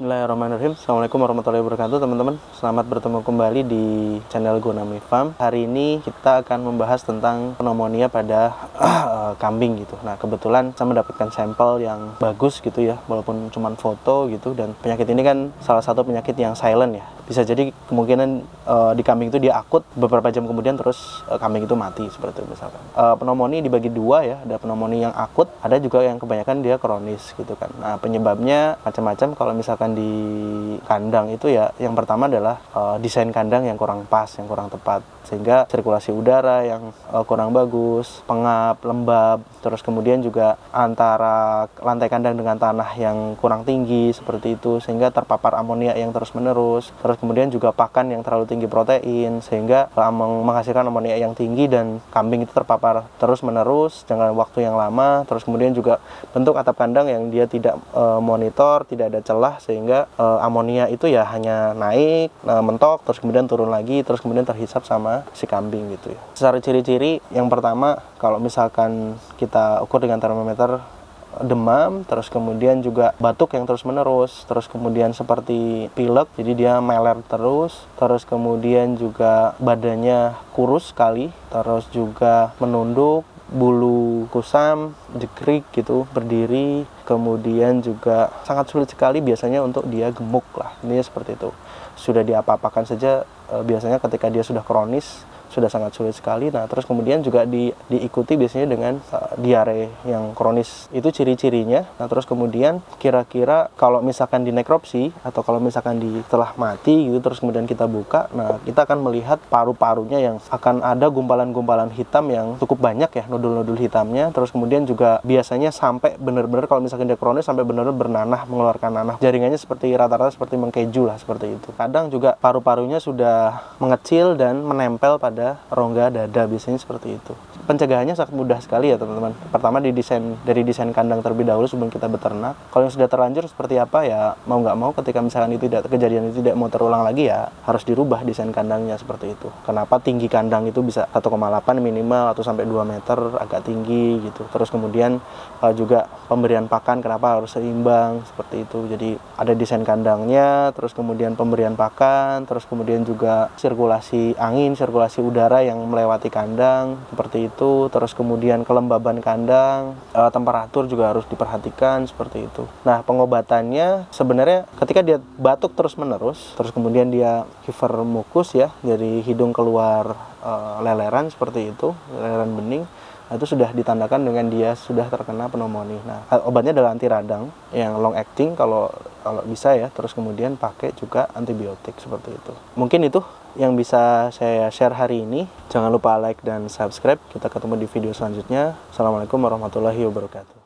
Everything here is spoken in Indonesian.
Bismillahirrahmanirrahim. Assalamualaikum warahmatullahi wabarakatuh, teman-teman. Selamat bertemu kembali di channel Gonami Farm. Hari ini kita akan membahas tentang pneumonia pada kambing gitu. Nah, kebetulan saya mendapatkan sampel yang bagus gitu ya, walaupun cuma foto gitu. Dan penyakit ini kan salah satu penyakit yang silent ya. Bisa jadi kemungkinan di kambing itu dia akut, beberapa jam kemudian terus kambing itu mati seperti itu misalkan. Pneumonia dibagi dua ya, ada pneumonia yang akut, ada juga yang kebanyakan dia kronis gitu kan. Nah, penyebabnya macam-macam. Kalau misalkan di kandang itu ya, yang pertama adalah desain kandang yang kurang pas, yang kurang tepat, sehingga sirkulasi udara yang kurang bagus, pengap, lembab, terus kemudian juga antara lantai kandang dengan tanah yang kurang tinggi seperti itu, sehingga terpapar amonia yang terus-menerus. Terus kemudian juga pakan yang terlalu tinggi protein, sehingga menghasilkan amonia yang tinggi dan kambing itu terpapar terus-menerus dengan waktu yang lama. Terus kemudian juga bentuk atap kandang yang dia tidak monitor, tidak ada celah, sehingga amonia itu ya hanya naik, mentok, terus kemudian turun lagi, terus kemudian terhisap sama si kambing gitu ya. Secara ciri-ciri, yang pertama kalau misalkan kita ukur dengan termometer, demam, terus kemudian juga batuk yang terus-menerus, terus kemudian seperti pilek, jadi dia meler terus kemudian juga badannya kurus sekali, terus juga menunduk, bulu kusam, jekrik gitu, berdiri, kemudian juga sangat sulit sekali biasanya untuk dia gemuk lah, ini seperti itu. Sudah diapa-apakan saja biasanya ketika dia sudah kronis, sudah sangat sulit sekali. Nah, terus kemudian juga diikuti biasanya dengan diare yang kronis. Itu ciri-cirinya. Nah, terus kemudian kira-kira kalau misalkan di nekropsi atau kalau misalkan setelah mati gitu, terus kemudian kita buka, nah kita akan melihat paru-parunya yang akan ada gumpalan-gumpalan hitam yang cukup banyak ya, nodul-nodul hitamnya. Terus kemudian juga biasanya sampai benar-benar kalau misalkan dia kronis sampai benar-benar bernanah, mengeluarkan nanah. Jaringannya seperti rata-rata seperti mengkeju lah, seperti itu. Kadang juga paru-parunya sudah mengecil dan menempel pada rongga dada, biasanya seperti itu. Pencegahannya sangat mudah sekali ya teman-teman. Pertama dari desain kandang terlebih dahulu sebelum kita beternak. Kalau yang sudah terlanjur seperti apa ya, mau nggak mau ketika misalkan kejadian itu tidak mau terulang lagi ya harus dirubah desain kandangnya seperti itu. Kenapa tinggi kandang itu bisa 1,8 minimal atau sampai 2 meter, agak tinggi gitu. Terus kemudian juga pemberian pakan kenapa harus seimbang seperti itu. Jadi ada desain kandangnya, terus kemudian pemberian pakan, terus kemudian juga sirkulasi angin, sirkulasi udara yang melewati kandang seperti itu. Terus kemudian kelembaban kandang, temperatur juga harus diperhatikan seperti itu. Nah, pengobatannya sebenarnya ketika dia batuk terus-menerus, terus kemudian dia hiper mukus ya, dari hidung keluar leleran seperti itu, leleran bening. Itu sudah ditandakan dengan dia sudah terkena pneumonia. Nah, obatnya adalah anti radang yang long acting kalau bisa ya. Terus kemudian pakai juga antibiotik seperti itu. Mungkin itu yang bisa saya share hari ini. Jangan lupa like dan subscribe. Kita ketemu di video selanjutnya. Assalamualaikum warahmatullahi wabarakatuh.